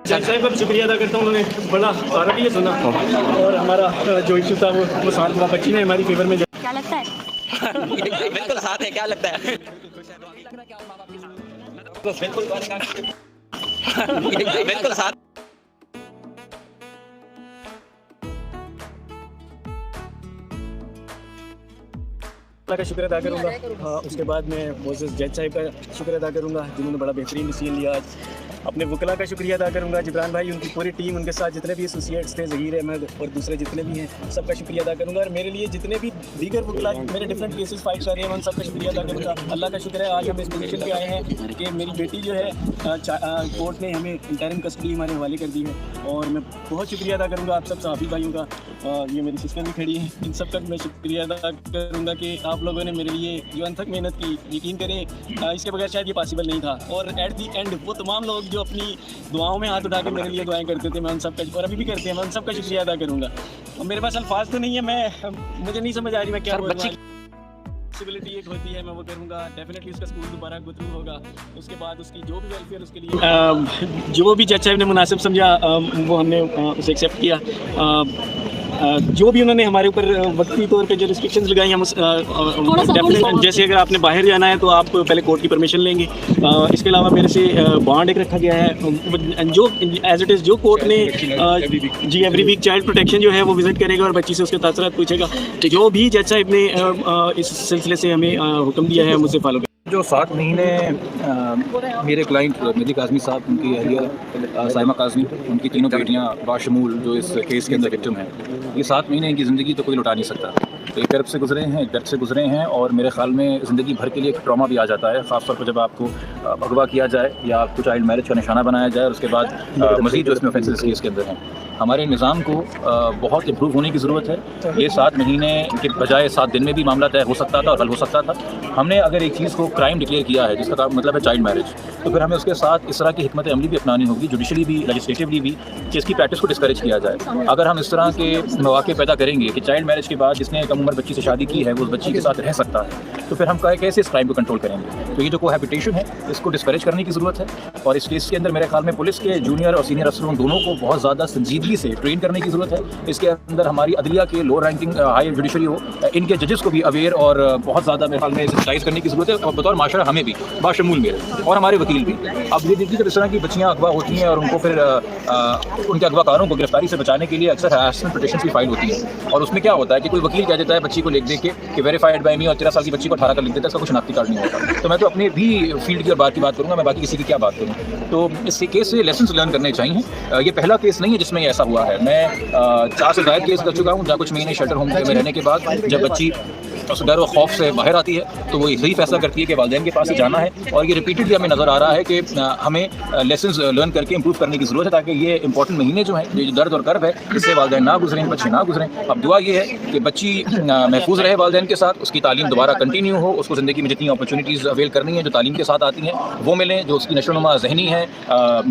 जज साहब का भी शुक्रिया अदा करता हूँ, उन्होंने बड़ा रवैया सुना और हमारा जो इशू था वो साथ हुआ। बच्ची ने हमारी फेवर में क्या लगता है? बिल्कुल साथ है, क्या लगता है? बिल्कुल साथ। का शुक्र अदा करूँगा। उसके बाद मैं मोसेस जज साहब का शुक्र अदा करूँगा जिन्होंने बड़ा बेहतरीन डिसीजन लिया आज। अपने वकला का शुक्रिया अदा करूँगा, जिब्रान भाई, उनकी पूरी टीम, उनके साथ जितने भी एसोसिएट्स थे, ज़हीर अहमद और दूसरे जितने भी हैं, सबका शुक्रिया अदा करूँगा। और मेरे लिए जितने भी दीगर वकला मेरे डिफरेंट केसेस फाइट कर रहे हैं, उन सबका शुक्रिया अदा करूँगा। अल्लाह का शुक्र है आज हम इस पोजीशन पे आए हैं कि मेरी बेटी जो है कोर्ट ने हमें इंटरिम कस्टडी हमारे हवाले कर दी है। और मैं बहुत शुक्रिया अदा करूँगा आप सब सहाफ़ी भाइयों का, ये मेरी सिस्टर भी खड़ी है, इन सब का मैं शुक्रिया अदा करूँगा कि आप लोगों ने मेरे लिए जो अनथक मेहनत की। यकीन करें इसके बगैर शायद ये पॉसिबल नहीं था। और एट दी एंड वो तमाम लोग जो अपनी दुआओं में हाथ उठा के मेरे लिए दुआएं करते थे, मैं उन सब का, और अभी भी करते हैं, मैं उन सब का शुक्रिया अदा करूँगा। और मेरे पास अल्फाज तो नहीं है, मुझे नहीं समझ आ रही मैं क्या बोलूँ। पॉसिबिलिटी एक होती है, मैं वो करूँगा। डेफिनेटली उसका स्कूल दोबारा गो थ्रू होगा, उसके बाद उसकी जो भी वेलफेयर उसके लिए जो भी जज साहब ने मुनासिब समझा वो हमने उसे एक्सेप्ट किया। जो भी उन्होंने हमारे ऊपर वक्ती तौर पे जो रिस्ट्रिक्शंस लगाई हम डेफिनेटली, जैसे अगर आपने बाहर जाना है तो आप पहले कोर्ट की परमिशन लेंगे। इसके अलावा मेरे से बॉन्ड एक रखा गया है जो एज इट इज़ जो कोर्ट ने जी एवरी वीक चाइल्ड प्रोटेक्शन जो है वो विजिट करेगा और बच्ची से उसके तासरात पूछेगा। जो भी जज साहब ने इस सिलसिले से हमें हुक्म दिया है मुझसे फॉलो। जो 7 महीने मेरे क्लाइंट मेहदी काज़मी साहब, उनकी अहलिया साइमा काज़मी, उनकी तीनों बेटियां बाशमूल जो इस केस के अंदर विक्टिम हैं, ये 7 महीने इनकी ज़िंदगी तो कोई लौटा नहीं सकता। एक कर्ब से गुजरे हैं, एक दर्द से गुजरे हैं, और मेरे ख्याल में ज़िंदगी भर के लिए एक ट्रॉमा भी आ जाता है, ख़ासतौर पर जब आपको अगवा किया जाए या आपको चाइल्ड मैरिज का निशाना बनाया जाए और उसके बाद मज़ीद जो इसमें ऑफेंसेस केस के अंदर हैं। हमारे निज़ाम को बहुत इम्प्रूव होने की ज़रूरत है। ये 7 महीने के बजाय 7 दिन में भी मामला तय हो सकता था और हल हो सकता था। हमने अगर एक चीज़ को क्राइम डिक्लेयर किया है जिसका मतलब है चाइल्ड मैरिज, तो फिर हमें उसके साथ इस तरह की हिकमत अमली भी अपनानी होगी, जुडिशली भी, लेजिस्लेटिवली भी, कि इसकी प्रैक्टिस को डिस्करेज किया जाए। अगर हम इस तरह के मौके पैदा करेंगे कि चाइल्ड मैरिज के बाद जिसने कम उम्र बच्ची से शादी की है वो उस बच्ची के साथ रह सकता है, तो फिर हम कैसे इस क्राइम को कंट्रोल करेंगे? तो ये जो कोहैबिटेशन है इसको डिस्करेज करने की ज़रूरत है। और इस केस के अंदर मेरे ख्याल में पुलिस के जूनियर और सीनियर अफसरों दोनों को बहुत ज़्यादा संजीदगी से ट्रेन करने की ज़रूरत है। इसके अंदर हमारी अदलिया के लोअर रैंकिंग हाई जुडिशरी हो, इनके जजेस को भी अवेयर और बहुत ज़्यादा मेरे ख्याल में सेंसिटाइज करने की ज़रूरत है, और बतौर माशरा हमें भी, बाशमूल मेरे और हमारे वकील भी। अब ये देखिए जब इस तरह की बच्चियाँ अगवा होती हैं और उनको फिर उनके अगवाकारों को गिरफ्तारी से बचाने के लिए अक्सर हरासमेंट पिटीशन भी फाइल होती है। और उसमें क्या होता है कि कोई वकील कह देता है बच्ची को लिख दे के कि वेरीफाइड बाय मी, और 13 साल की बच्ची को 18 का लिख देता है, इसका कुछ शनाख्ती कार्ड नहीं होता। तो मैं तो अपने भी फील्ड की और बात की बात करूँगा, मैं बाकी किसी की क्या बात करूँ। तो इस केस से लेसन लर्न करने चाहिए। ये पहला केस नहीं है जिसमें ऐसा हुआ है। मैं 4 से ज़ायद केस कर चुका हूँ जहाँ कुछ महीने शेल्टर होम में रहने के बाद जब बच्ची उस डर और खौफ से बाहर आती है तो वो सही फैसला करती है कि वालिदैन के पास ही जाना है। और ये रिपीटेडली हमें नज़र आ रहा है कि हमें लेसन्स लर्न करके इंप्रूव करने की ज़रूरत है, ताकि ये इंपॉर्टेंट महीने जो हैं, ये जो दर्द और कर्ब है, इससे वालिदैन ना गुजरें, बच्चे ना गुजरें। अब दुआ ये है कि बच्ची महफूज रहे वालिदैन के साथ, उसकी तालीम दोबारा कंटिन्यू हो, उसको ज़िंदगी में जितनी अपॉर्चुनिटीज़ अवेल करनी है जो तालीम के साथ आती हैं वो मिलें, जो उसकी नशोनुमा ज़हनी है,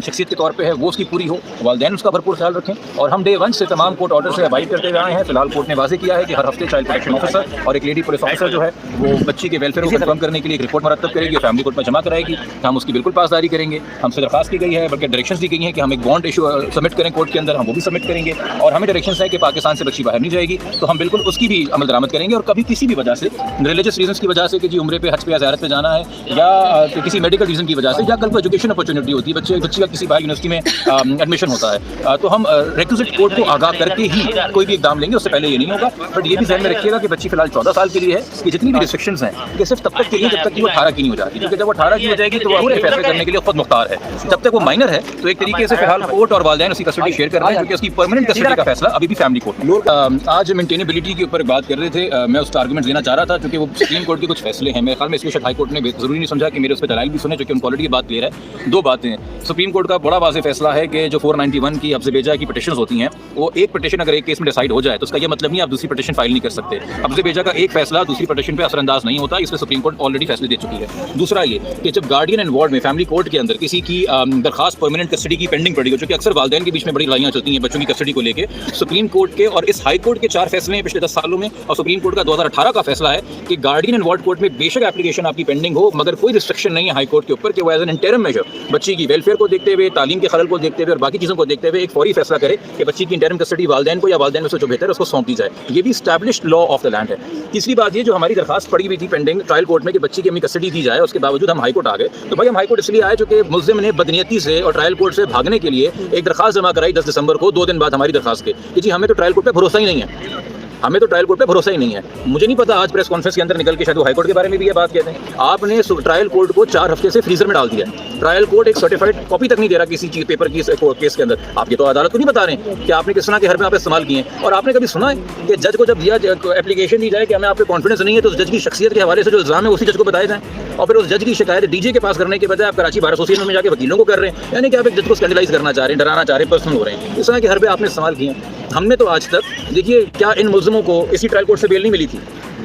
शख्सियत के तौर पर है, वो उसकी पूरी हो, वालिदैन उसका भरपूर ख्याल रखें। और हम डे 1 से तमाम कोर्ट ऑर्डर से अबाइड करते आए हैं। फिलहाल कोर्ट ने वाज़े किया है कि हर हफ्ते चाइल्ड प्रोटेक्शन ऑफिसर और एक लेडी पुलिस ऑफिसर जो है वो बच्ची के वेलफेयर को कंफर्म करने के लिए एक रिपोर्ट मरतब करेगी और फैमिली कोर्ट में जमा कराएगी। हम उसकी बिल्कुल पासदारी करेंगे। हमसे दरख्वास्त की गई है, बल्कि डायरेक्शंस दी गई हैं कि हम एक बॉन्ड इशू सबमिट करें कोर्ट के अंदर, हम वो भी सबमिट करेंगे। और हमें डायरेक्शंस है कि पाकिस्तान से बच्ची बाहर नहीं जाएगी, तो हम बिल्कुल उसकी भी अमल दरामद करेंगे। और कभी किसी भी वजह से, रिलीजियस रीजंस की वजह से कि जी उम्रे पे, हज पे या ज़ियारत पे जाना है, या किसी मेडिकल रीज़न की वजह से, या कल को एजुकेशन अपॉर्चुनिटी होती है, बच्ची का किसी बाहर यूनिवर्सिटी में एडमिशन होता है, तो हम रिक्विजिट कोर्ट को आगाह करके ही कोई भी इकदाम लेंगे, उससे पहले ये नहीं होगा। बट ये भी ध्यान में रखिएगा कि बच्ची फिलहाल 14 साल के लिए है, कि जितनी भी रिस्ट्रिक्शंस हैं कि सिर्फ तब तक के लिए जब तक कि वो 18 की नहीं हो जाती, क्योंकि जब वो 18 की हो जाएगी तो वो अपने फैसले करने के लिए खुद मुख्तार है। जब तक वो माइनर है तो एक तरीके से फिलहाल कोर्ट और वालिदैन उसकी कस्टडी शेयर कर रहे हैं, क्योंकि उसकी परमानेंट कस्टडी का फैसला अभी भी फैमिली कोर्ट में। आज मेंटेनेबिलिटी के ऊपर बात कर रहे थे, मैं उसका आर्गूमेंट देना चाह रहा था, क्योंकि वो सुप्रीम कोर्ट के कुछ फैसले हैं। मेरे ख्याल में इसलिए शायद हाई कोर्ट ने जरूरी नहीं समझा कि मेरे उस पर दलाइल भी सुने, जो कि उन क्वालिटी की बात क्लियर है। 2 बातें, सुप्रीम कोर्ट का बड़ा वाज़ेह फैसला है कि जो 491 की अब्ज़े बेजा की पिटीशंस होती हैं, वो एक पिटीशन अगर एक केस में डिसाइड हो जाए तो उसका ये मतलब नहीं आप दूसरी पिटीशन फाइल नहीं कर सकते। अब्ज़े बेजा का एक फैसला फैसला दूसरी पटिशन पे असरअंदाज नहीं होता, इसमें सुप्रीम कोर्ट ऑलरेडी फैसले दे चुकी है। दूसरा ये कि जब गार्डियन एंड वार्ड में फैमिली कोर्ट के अंदर किसी की दरखास्त परमानेंट कस्टडी की पेंडिंग पड़ी हो, जो कि अक्सर वालिदैन के बीच में बड़ी लड़ाइयाँ चलती हैं बच्चों की कस्टडी को लेकर, सुप्रीम कोर्ट के और इस हाई कोर्ट के 4 फैसले हैं पिछले 10 सालों में, और सुप्रीम कोर्ट का 2018 का फैसला है कि गार्डियन एंड वार्ड कोर्ट में बेशक एप्लीकेशन आपकी पेंडिंग हो, मगर कोई रिस्ट्रिक्शन नहीं है हाई कोर्ट के ऊपर कि वो एज एन इंटरिम मेजर बच्ची की वेलफेयर को देखते हुए, तालीम के खलल को देखते हुए और बाकी चीज़ों को देखते हुए एक फौरी फैसला करे कि बच्ची की इंटरिम कस्टडी वालिदैन को या वालिदैन में से जो बेहतर है उसको सौंप दी जाए। ये भी established law of the land है। तीसरी बात ये, जो हमारी दरखास्त पड़ी हुई थी पेंडिंग ट्रायल कोर्ट में कि बच्ची की हमें कस्टडी दी जाए, उसके बावजूद हम हाई कोर्ट आ गए। तो भाई हम हाई कोर्ट इसलिए आए चूँकि मुल्जिम ने बदनीयती से और ट्रायल कोर्ट से भागने के लिए एक दरखास्त जमा कराई 10 दिसंबर को, 2 दिन बाद हमारी दरखास्त के, कि जी हमें तो ट्रायल कोर्ट पे भरोसा ही नहीं है, हमें तो ट्रायल कोर्ट पे भरोसा ही नहीं है। मुझे नहीं पता, आज प्रेस कॉन्फ्रेंस के अंदर निकल के शायद वो हाई कोर्ट के बारे में भी ये बात कहते हैं। आपने ट्रायल कोर्ट को 4 हफ्ते से फ्रीजर में डाल दिया है। ट्रायल कोर्ट एक सर्टिफाइड कॉपी तक नहीं दे रहा किसी चीज पेपर की केस के अंदर। आप ये तो अदालत को नहीं बता रहे हैं कि आपने किस तरह के हरबे आप इस्तेमाल किए हैं। और आपने कभी सुना है कि जज को जब दिया एप्लीकेशन दी जाए कि हमें आप पे कॉन्फिडेंस नहीं है, तो उस जज की शख्सियत के हवाले से जो इल्जाम है उसी जज को बताए जाए, और फिर उस जज की शिकायत डीजे के पास करने के बजाय आप कराची बार एसोसिएशन में जाके वकीलों को कर रहे हैं। यानी कि आप एक जज को स्कैंडलाइज करना चाह रहे हैं, डराना चाह रहे हैं, पर्सनल हो रहे हैं। इस तरह के हरबे आपने इस्तेमाल किए हैं। हमने तो आज तक, देखिए, क्या इन मुल्जिमों को इसी ट्रायल कोर्ट से बेल नहीं मिली थी?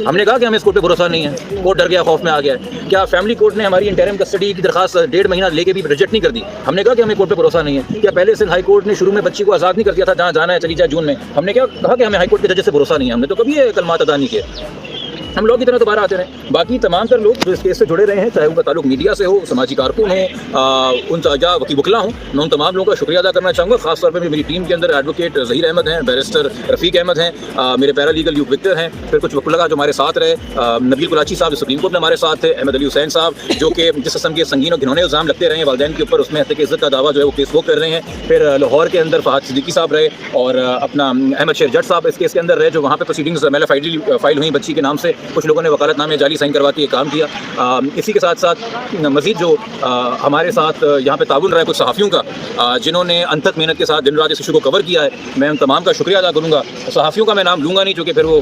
हमने कहा कि हमें इस कोर्ट पे भरोसा नहीं है, कोर्ट डर गया, खौफ में आ गया है। क्या फैमिली कोर्ट ने हमारी इंटरिम कस्टडी की दरखास्त 1.5 महीना लेके भी रिजेक्ट नहीं कर दी? हमने कहा कि हमें कोर्ट पे भरोसा नहीं है। क्या पहले सिंध हाई कोर्ट ने शुरू में बच्ची को आज़ाद नहीं कर दिया था, जहाँ जाना है चली जाए जून में? हमने क्या कहा कि हमें हाई कोर्ट के जज से भरोसा नहीं है? हमने तो कभी ये कलमात अदा नहीं किया। हम लोग की तरह दोबारा आते रहे। बाकी तमाम तर लोग जो इस केस से जुड़े रहे हैं, चाहे उनका ताल्लुक मीडिया से हो, समाजी कारकुन हो, उन या वकीला हो, मैं उन तमाम लोगों का शुक्रिया अदा करना चाहूँगा। खासतौर पर मेरी टीम के अंदर एडवोकेट ज़हीर अहमद हैं, बैरिस्टर रफ़ीक अहमद हैं, मेरे पैरालीगल यूक विक्टर हैं, फिर कुछ वकीला जो हमारे साथ रहे, नबील कुलाची साहब जो सुप्रीम कोर्ट में हमारे साथ थे, अहमद अली हुसैन साहब जो कि जिस किस्म के संगीन और घिनौने इल्ज़ाम लगते रहे वालिदैन के ऊपर, उसमें हत्या की इज़्ज़त का दावा जो है वो केस वो कर रहे हैं। फिर लाहौर के अंदर फ़हाद सिद्दीकी साहब रहे, और अपना अहमद शेर जट साहब इस केस के अंदर रहे, जो वहाँ पर प्रोसीडिंग्स फाइल हुई बच्ची के नाम से। कुछ लोगों ने वकालत में जाली साइन करवा के ये काम किया। इसी के साथ साथ मज़ीद जो हमारे साथ यहाँ पे ताउन रहा है कुछ सहाफ़ियों का, जिन्होंने अनथक मेहनत के साथ दिन रात इस इशू को कवर किया है, मैं उन तमाम का शुक्रिया अदा करूँगा। सहाफ़ियों का मैं नाम लूँगा नहीं, चूँकि फिर वो